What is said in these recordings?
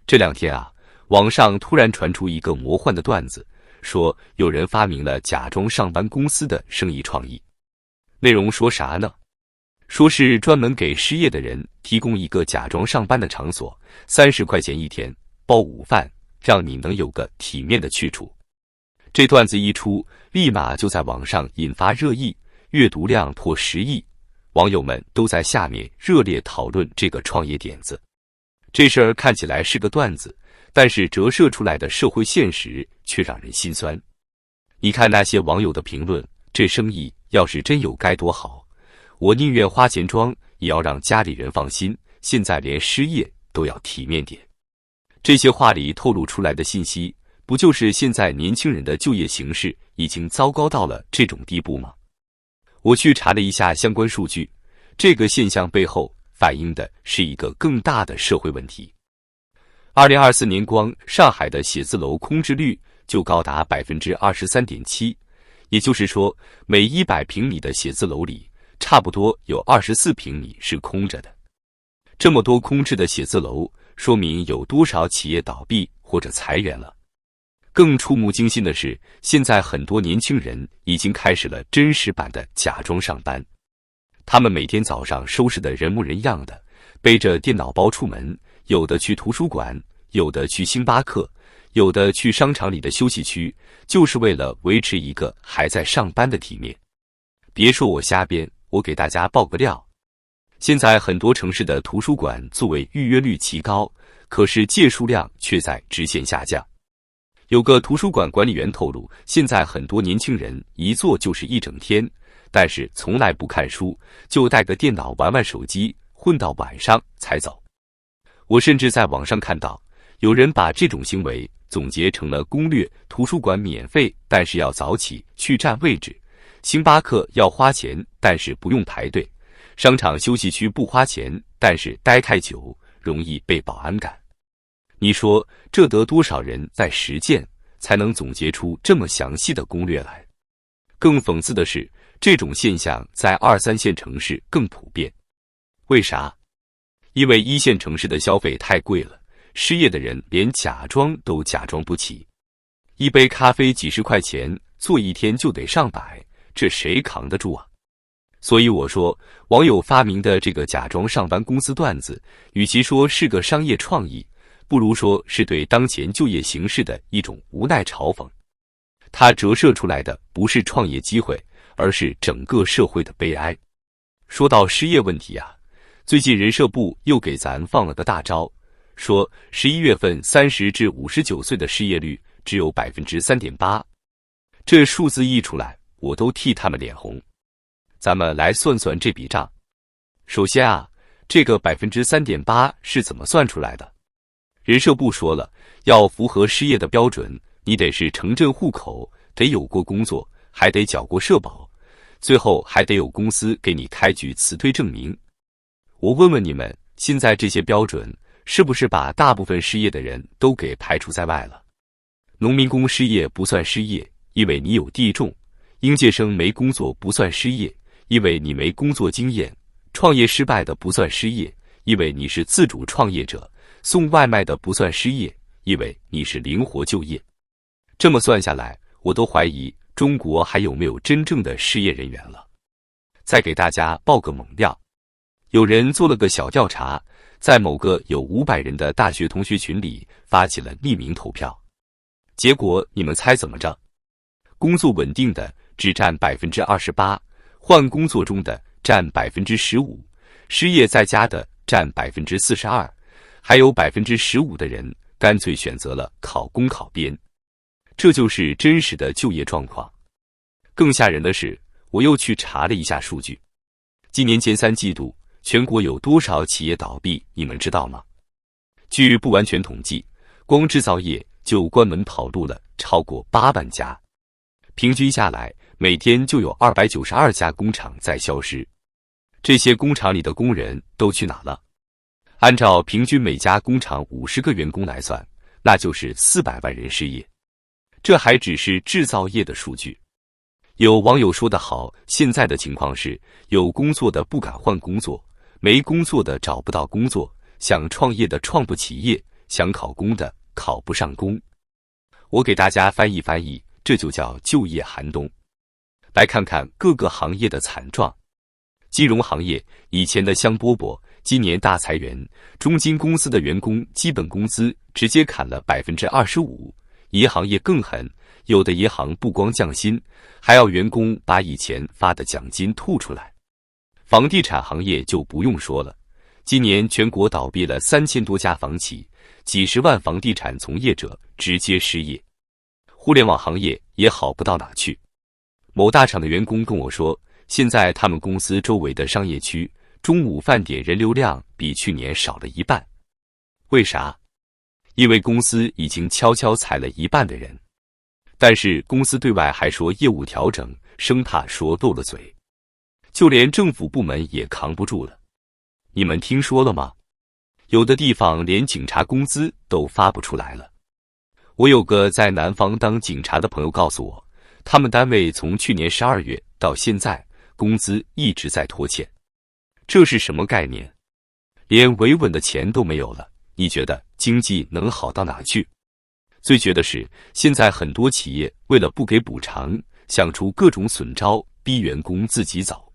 这两天啊，网上突然传出一个魔幻的段子，说有人发明了假装上班公司的生意创意。内容说啥呢？说是专门给失业的人提供一个假装上班的场所，30块钱一天，包午饭，让你能有个体面的去处。这段子一出，立马就在网上引发热议，阅读量破10亿，网友们都在下面热烈讨论这个创业点子。这事儿看起来是个段子，但是折射出来的社会现实却让人心酸。你看那些网友的评论，这生意要是真有该多好，我宁愿花钱装，也要让家里人放心，现在连失业都要体面点。这些话里透露出来的信息，不就是现在年轻人的就业形势已经糟糕到了这种地步吗？我去查了一下相关数据，这个现象背后反映的是一个更大的社会问题。2024年光上海的写字楼空置率就高达 23.7%， 也就是说，每100平米的写字楼里，差不多有24平米是空着的。这么多空置的写字楼，说明有多少企业倒闭或者裁员了。更触目惊心的是，现在很多年轻人已经开始了真实版的假装上班。他们每天早上收拾得人模人样的，背着电脑包出门，有的去图书馆，有的去星巴克，有的去商场里的休息区，就是为了维持一个还在上班的体面。别说我瞎编，我给大家爆个料。现在很多城市的图书馆作为预约率奇高，可是借书量却在直线下降。有个图书馆管理员透露，现在很多年轻人一坐就是一整天，但是从来不看书，就带个电脑玩玩手机，混到晚上才走。我甚至在网上看到，有人把这种行为总结成了攻略：图书馆免费，但是要早起去占位置；星巴克要花钱，但是不用排队；商场休息区不花钱，但是待太久容易被保安赶。你说这得多少人在实践，才能总结出这么详细的攻略来？更讽刺的是，这种现象在2、3线城市更普遍。为啥？因为1线城市的消费太贵了，失业的人连假装都假装不起。一杯咖啡几十块钱，做一天就得上百，这谁扛得住啊？所以我说，网友发明的这个假装上班公司段子，与其说是个商业创意，不如说是对当前就业形势的一种无奈嘲讽。它折射出来的不是创业机会，而是整个社会的悲哀。说到失业问题啊，最近人社部又给咱放了个大招，说11月份30至59岁的失业率只有 3.8%。这数字一出来，我都替他们脸红。咱们来算算这笔账。首先啊，这个 3.8% 是怎么算出来的？人社部说了，要符合失业的标准，你得是城镇户口，得有过工作，还得缴过社保，最后还得有公司给你开具辞退证明。我问问你们，现在这些标准是不是把大部分失业的人都给排除在外了？农民工失业不算失业，因为你有地种；应届生没工作不算失业，因为你没工作经验；创业失败的不算失业，因为你是自主创业者；送外卖的不算失业，因为你是灵活就业。这么算下来，我都怀疑中国还有没有真正的失业人员了。再给大家爆个猛料，有人做了个小调查，在某个有500人的大学同学群里发起了匿名投票，结果你们猜怎么着？工作稳定的只占 28%， 换工作中的占 15%， 失业在家的占 42%， 还有 15% 的人干脆选择了考公考编。这就是真实的就业状况。更吓人的是，我又去查了一下数据，今年前3季度全国有多少企业倒闭，你们知道吗？据不完全统计，光制造业就关门跑路了超过8万家，平均下来每天就有292家工厂在消失。这些工厂里的工人都去哪了？按照平均每家工厂50个员工来算，那就是400万人失业。这还只是制造业的数据。有网友说得好，现在的情况是，有工作的不敢换工作，没工作的找不到工作，想创业的创不起业，想考公的考不上公。我给大家翻译翻译，这就叫就业寒冬。来看看各个行业的惨状。金融行业以前的香饽饽，今年大裁员，中金公司的员工基本工资直接砍了25%。银行业更狠，有的银行不光降薪，还要员工把以前发的奖金吐出来。房地产行业就不用说了，今年全国倒闭了3000多家房企，几十万房地产从业者直接失业。互联网行业也好不到哪去。某大厂的员工跟我说，现在他们公司周围的商业区中午饭点人流量比去年少了一半。为啥？因为公司已经悄悄裁了一半的人，但是公司对外还说业务调整，生怕说漏了嘴。就连政府部门也扛不住了。你们听说了吗？有的地方连警察工资都发不出来了。我有个在南方当警察的朋友告诉我，他们单位从去年12月到现在，工资一直在拖欠。这是什么概念？连维稳的钱都没有了，你觉得经济能好到哪去？最绝的是，现在很多企业为了不给补偿，想出各种损招，逼员工自己走。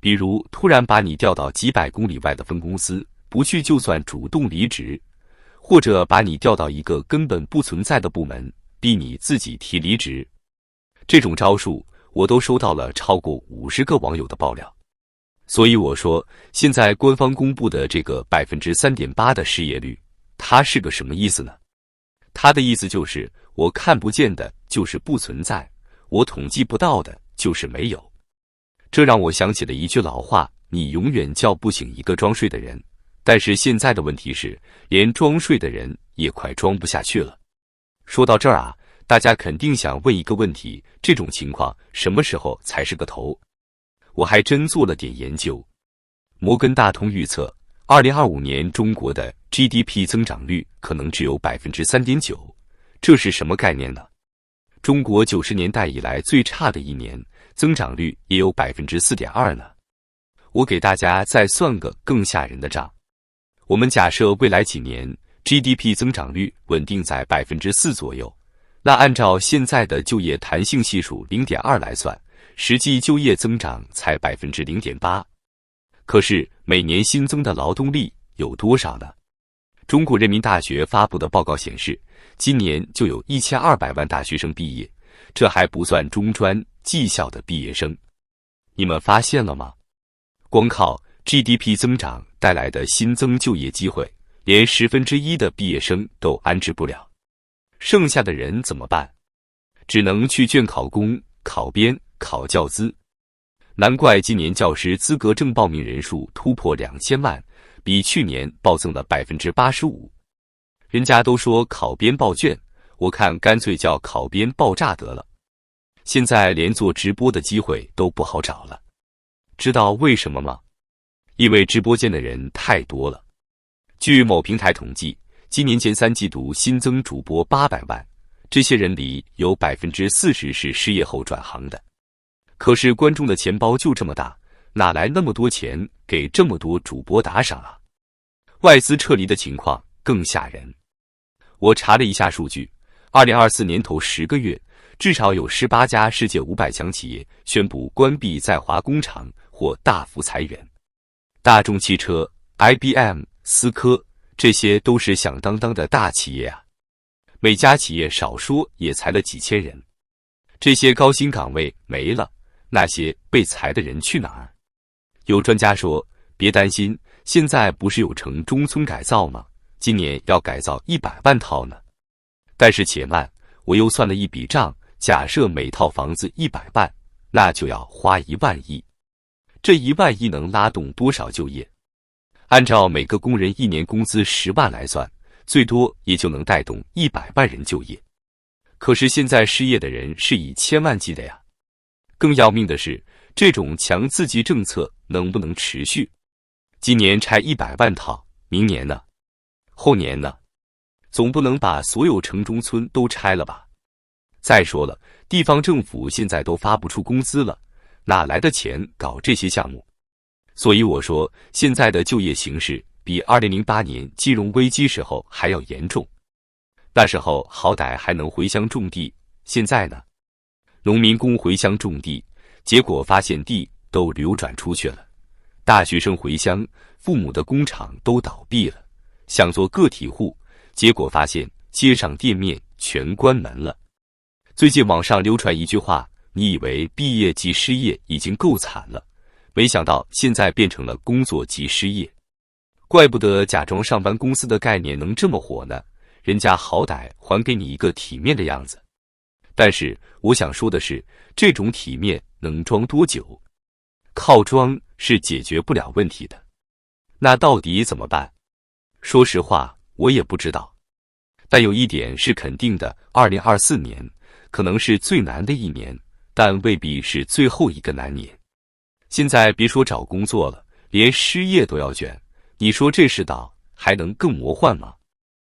比如突然把你调到几百公里外的分公司，不去就算主动离职，或者把你调到一个根本不存在的部门，逼你自己提离职。这种招数我都收到了超过50个网友的爆料。所以我说，现在官方公布的这个3.8%的失业率，它是个什么意思呢？它的意思就是，我看不见的就是不存在，我统计不到的就是没有。这让我想起了一句老话，你永远叫不醒一个装睡的人。但是现在的问题是，连装睡的人也快装不下去了。说到这儿啊，大家肯定想问一个问题，这种情况什么时候才是个头？我还真做了点研究。摩根大通预测，2025年中国的 GDP 增长率可能只有3.9%，这是什么概念呢？中国90年代以来最差的一年，增长率也有4.2%呢。我给大家再算个更吓人的账。我们假设未来几年 GDP 增长率稳定在4%左右，那按照现在的就业弹性系数0.2来算，实际就业增长才0.8%。可是每年新增的劳动力有多少呢？中国人民大学发布的报告显示，今年就有1200万大学生毕业，这还不算中专、技校的毕业生。你们发现了吗？光靠 GDP 增长带来的新增就业机会，连1/10的毕业生都安置不了，剩下的人怎么办？只能去卷考公、考编、考教资。难怪今年教师资格证报名人数突破2000万，比去年暴增了85%。人家都说考编报卷，我看干脆叫考编爆炸得了。现在连做直播的机会都不好找了，知道为什么吗？因为直播间的人太多了。据某平台统计，今年前3季度新增主播800万，这些人里有40%是失业后转行的。可是观众的钱包就这么大，哪来那么多钱给这么多主播打赏啊？外资撤离的情况更吓人。我查了一下数据，2024年头10个月，至少有18家世界500强企业宣布关闭在华工厂或大幅裁员。大众汽车、IBM、思科，这些都是响当当的大企业啊，每家企业少说也裁了几千人。这些高薪岗位没了，那些被裁的人去哪儿？有专家说，别担心，现在不是有城中村改造吗？今年要改造100万套呢。但是且慢，我又算了一笔账，假设每套房子100万，那就要花1万亿。这1万亿能拉动多少就业？按照每个工人1年工资10万来算，最多也就能带动100万人就业。可是现在失业的人是以千万计的呀。更要命的是，这种强刺激政策能不能持续？今年拆100万套，明年呢？后年呢？总不能把所有城中村都拆了吧？再说了，地方政府现在都发不出工资了，哪来的钱搞这些项目？所以我说，现在的就业形势比2008年金融危机时候还要严重。那时候好歹还能回乡种地，现在呢？农民工回乡种地，结果发现地都流转出去了；大学生回乡，父母的工厂都倒闭了，想做个体户，结果发现街上店面全关门了。最近网上流传一句话，你以为毕业即失业已经够惨了，没想到现在变成了工作即失业。怪不得假装上班公司的概念能这么火呢，人家好歹还给你一个体面的样子。但是我想说的是，这种体面能装多久？靠装是解决不了问题的。那到底怎么办？说实话，我也不知道。但有一点是肯定的，2024年可能是最难的一年，但未必是最后一个难年。现在别说找工作了，连失业都要卷，你说这世道还能更魔幻吗？